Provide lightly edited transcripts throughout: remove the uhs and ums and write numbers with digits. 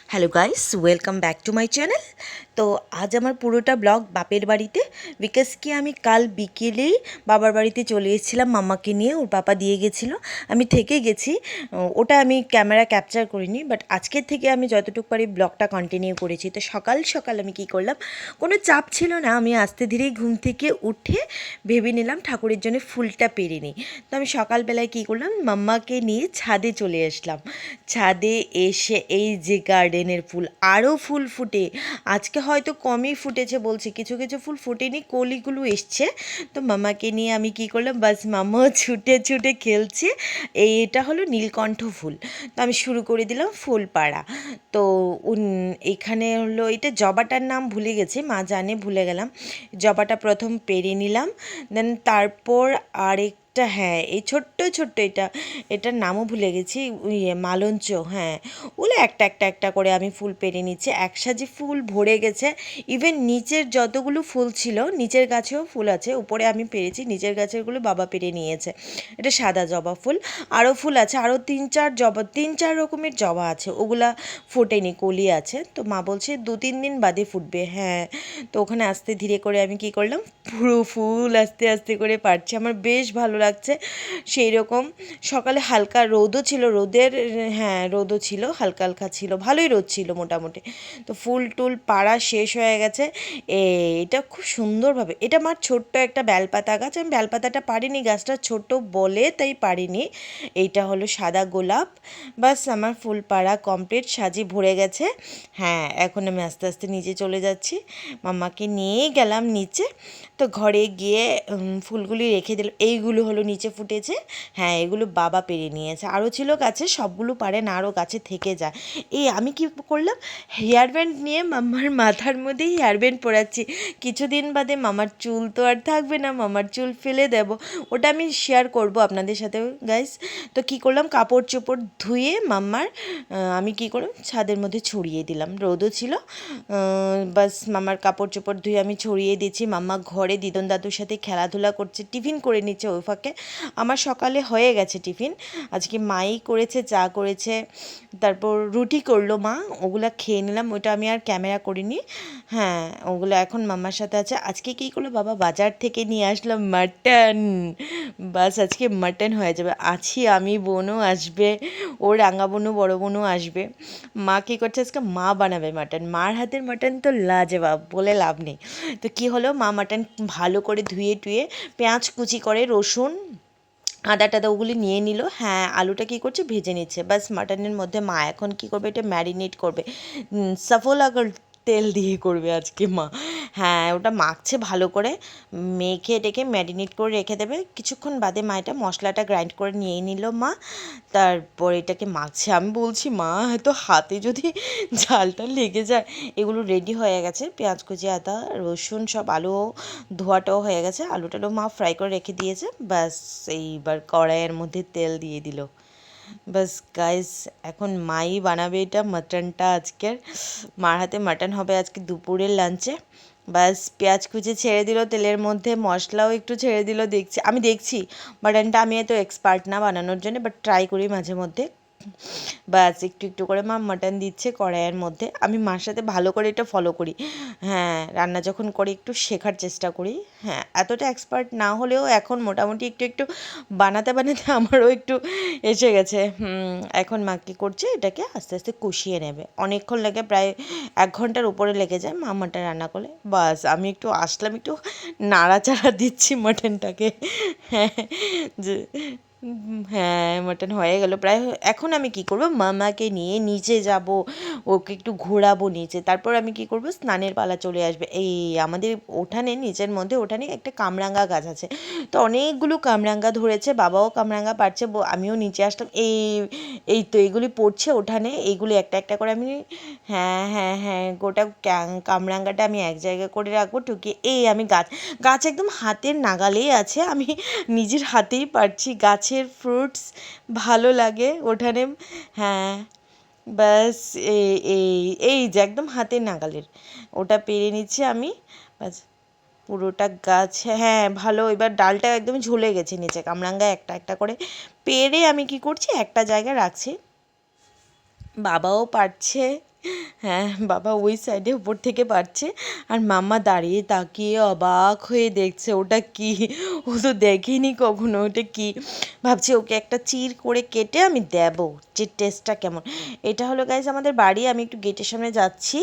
Hello guys, welcome back to my channel. তো আজ আমার পুরোটা ব্লগ বাপের বাড়িতে, বিকজ কি আমি কাল বিকেলেই বাবার বাড়িতে চলে এসেছিলাম মাম্মাকে নিয়ে। ওর পাপা দিয়ে গেছিলো, আমি থেকে গেছি। ওটা আমি ক্যামেরা ক্যাপচার করিনি, বাট আজকের থেকে আমি যতটুকু পারি ব্লগটা কন্টিনিউ করেছি। তো সকাল সকাল আমি কি করলাম, কোনো চাপ ছিল না, আমি আস্তে ধীরেই ঘুম থেকে উঠে ভেবে নিলাম ঠাকুরের জন্য ফুলটা পেরে নিই। তো আমি সকালবেলায় কী করলাম, মাম্মাকে নিয়ে ছাদে চলে আসলাম। ছাদে এসে এই যে গার্ডেনের ফুল, আরও ফুল ফুটে, আজকে হয়তো কমই ফুটেছে বলছে, কিছু কিছু ফুল ফুটেনি, কলিগুলো এসছে। তো মামাকে নিয়ে আমি কি করলাম, বাস মামাও ছুটে ছুটে খেলছে। এটা হলো নীলকণ্ঠ ফুল। তো আমি শুরু করে দিলাম ফুল পাড়া। তো এখানে হলো, এটা জবাটার নাম ভুলে গেছি, মা জানে, ভুলে গেলাম। জবাটা প্রথম পেরে নিলাম, দেন তারপর আরেকটা, হ্যাঁ এই ছোট্ট ছোট্ট, এটার নামও ভুলে গেছি, মালঞ্চ, হ্যাঁ ওগুলো একটা একটা একটা করে আমি ফুল পেরে নিচ্ছি। একসাথে ফুল ভরে গেছে, ইভেন নিচের যতগুলো ফুল ছিল, নিচের গাছেও ফুল আছে, উপরে আমি পেরেছি, নিচের গাছেরগুলো বাবা পেরে নিয়েছে। এটা সাদা জবা ফুল, আরও ফুল আছে, আরও তিন চার রকমের জবা আছে, ওগুলা ফোটেনি, কলি আছে। তো মা বলছে 2-3 দিন বাদে ফুটবে, হ্যাঁ। তো ওখানে আস্তে ধীরে করে আমি কি করলাম, পুরো ফুল আস্তে আস্তে করে পারছি, আমার বেশ ভালো লাগছে। সেই রকম সকালে হালকা রোদও ছিল, হ্যাঁ রোদও ছিল, হালকা হালকা ছিল, ভালোই রোদ ছিল মোটামুটি। তো ফুল টুল পাড়া শেষ হয়ে গেছে। এটা খুব সুন্দরভাবে, এটা আমার ছোট্ট একটা বেলপাতা গাছ, আমি বেলপাতাটা পারিনি, গাছটা ছোট বলে তাই পারিনি। এইটা হলো সাদা গোলাপ। বাস আমার ফুল পাড়া কমপ্লিট, সাজি ভরে গেছে। হ্যাঁ, এখন আমি আস্তে আস্তে নিচে চলে যাচ্ছি, মাম্মাকে নিয়েই গেলাম নিচে। তো ঘরে গিয়ে ফুলগুলি রেখে দিলাম, এইগুলো হলো নিচে ফুটেছে, হ্যাঁ এগুলো বাবা পেরে নিয়েছে, আরও ছিল গাছে, সবগুলো পারে না, আরও গাছে থেকে যায়। আমি কি করলাম, হেয়ার ব্যান্ড নিয়ে মামার মাথার মধ্যেই হেয়ার ব্যান্ড পরাচ্ছি। কিছুদিন বাদে মামার চুল তো আর থাকবে না, মামার চুল ফেলে দেব, ওটা আমি শেয়ার করব আপনাদের সাথে গাইস। তো কি করলাম, কাপড় চোপড় ধুয়ে মাম্মার আমি কি করলাম, ছাদের মধ্যে ছড়িয়ে দিলাম, রোদও ছিল। বাস মামার কাপড় চোপড় ধুয়ে আমি ছড়িয়ে দিচ্ছি, মাম্মা ঘরে দিদন দাদুর সাথে খেলাধুলা করছে, টিফিন করে নিচ্ছে ওই ফাঁকে। আমার সকালে হয়ে গেছে টিফিন, আজকে মাই করেছে, চা করেছে, তারপর রুটি করলো মা, ওগুলা খেয়ে নিলাম, ওইটা আমি আর ক্যামেরা করিনি। হ্যাঁ ওগুলো এখন মাম্মার সাথে আছে। আজকে কী করলো বাবা, বাজার থেকে নিয়ে আসলাম মাটন, বাস আজকে মাটন হয়ে যাবে, আছি আমি, বোনও আসবে, ও রাঙা বোনও বড়ো বোনও আসবে। মা কী করছে, আজকে মা বানাবে মাটন, মার হাতের মাটন তো লাজবাব, বলে লাভ নেই। তো কী হলো, মা মাটন ভালো করে ধুয়ে টুয়ে, পেঁয়াজ কুচি করে, রসুন আদা টাদা ওগুলি নিয়ে নিল, হ্যাঁ আলুটা কী করছে, ভেজে নিচ্ছে। বাস মাটনের মধ্যে মা এখন কী করবে, এটা ম্যারিনেট করবে, সাফোলা তেল দিয়ে করবে আজকে মা। হ্যাঁ ওটা মাখছে ভালো করে, মেখে টেকে ম্যারিনেট করে রেখে দেবে, কিছুক্ষণ বাদে মা এটা মশলাটা গ্রাইন্ড করে নিয়ে নিল মা, তারপর এটাকে মাখছে। আমি বলছি মা হয়তো হাতে যদি ঝালটা লেগে যায়। এগুলো রেডি হয়ে গেছে, পেঁয়াজ কুচি, আদা রসুন সব, আলু ধোয়াটাও হয়ে গেছে, আলুটাও মা ফ্রাই করে রেখে দিয়েছে। ব্যাস এইবার কড়াইয়ের মধ্যে তেল দিয়ে দিল। বাস গাইস, এখন মাই বানাবে এটা মাটনটা, আজকের মার হাতে মাটন হবে আজকে দুপুরের লাঞ্চে। বাস পেঁয়াজ কুচি ছেড়ে দিল তেলের মধ্যে, মশলাও একটু ছেড়ে দিল, আমি দেখছি মাটনটা, আমি এত এক্সপার্ট না বানানোর জন্য, বাট ট্রাই করি মাঝে মধ্যে। ব্যাস একটু একটু করে মা মাটন দিচ্ছে কড়াইয়ের মধ্যে, আমি মার সাথে ভালো করে এটা ফলো করি। হ্যাঁ রান্না যখন করি একটু শেখার চেষ্টা করি, হ্যাঁ এতটা এক্সপার্ট না হলেও এখন মোটামুটি একটু একটু বানাতে বানাতে আমারও একটু এসে গেছে। এখন মা কী করছে, এটাকে আস্তে আস্তে কষিয়ে নেবে, অনেকক্ষণ লাগে, প্রায় 1 ঘন্টার উপরে লেগে যায় মা মাটন রান্না করলে। বাস আমি একটু আসলাম, একটু নাড়াচাড়া দিচ্ছি মাটনটাকে, হ্যাঁ যে হ্যাঁ মাটন হয়ে গেল প্রায়। এখন আমি কি করব, মামাকে নিয়ে নিচে যাব, ওকে একটু ঘোরাবো নিচে, তারপর আমি কি করব, স্নানের পালা চলে আসবে। আমাদের উঠানে, নিচের মধ্যে উঠানে একটা কামরাঙ্গা গাছ আছে, তো অনেকগুলো কামরাঙ্গা ধরেছে, বাবাও কামরাঙ্গা পারছে, আমিও নিচে আসলাম, এই তো এগুলি পড়ছে উঠানে, এইগুলি একটা একটা করে আমি, হ্যাঁ হ্যাঁ হ্যাঁ গোটা কামরাঙ্গাটা আমি এক জায়গায় করে রাখবো টুকি। আমি গাছ একদম হাতের নাগালেই আছে, আমি নিজের হাতেই পারছি, গাছের ফ্রুটস ভালো লাগে ওঠানে। হ্যাঁ ব্যাস এই যে একদম হাতের নাগালের, ওটা পেরে নিচ্ছি আমি। ব্যাস পুরোটা গাছ, হ্যাঁ ভালো, এবার ডালটা একদম ঝুলে গেছে নিচে, কামরাঙ্গা একটা একটা করে পেরে আমি কি করছি, একটা জায়গায় রাখছি, বাবাও পারছে, হ্যাঁ, বাবা ওই সাইডে উপর থেকে পারছে আর মাম্মা দাঁড়িয়ে তাকিয়ে অবাক হয়ে দেখছে ওটা কি। ও তো দেখেনি কখনো ওটা কি। ভাবছি ওকে একটা চির করে কেটে আমি দেবো যে টেস্টটা কেমন। এটা হলো গাইজ আমাদের বাড়ি। আমি একটু গেটের সামনে যাচ্ছি,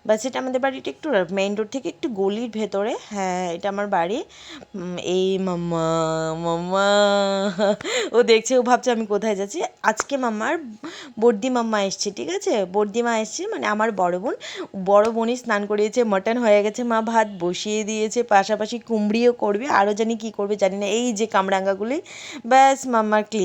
বাস এটা আমাদের বাড়িটা একটু মেইন রোড থেকে একটু গলির ভেতরে। হ্যাঁ, এটা আমার বাড়ি। এই মাম্মা, মাম্মা ও দেখছে, ও ভাবছে আমি কোথায় যাচ্ছি। আজকে মাম্মার বড়দি মাম্মা এসছে, ঠিক আছে, বড়দি মা এসছে মানে আমার বড় বোন। বড় বোনই স্নান করিয়েছে, মাটন হয়ে গেছে, মা ভাত বসিয়ে দিয়েছে, পাশাপাশি কুমড়িও করবে, আরও জানি কি করবে জানি না। এই যে কামরাঙ্গাগুলি, ব্যাস মাম্মার ক্লিক।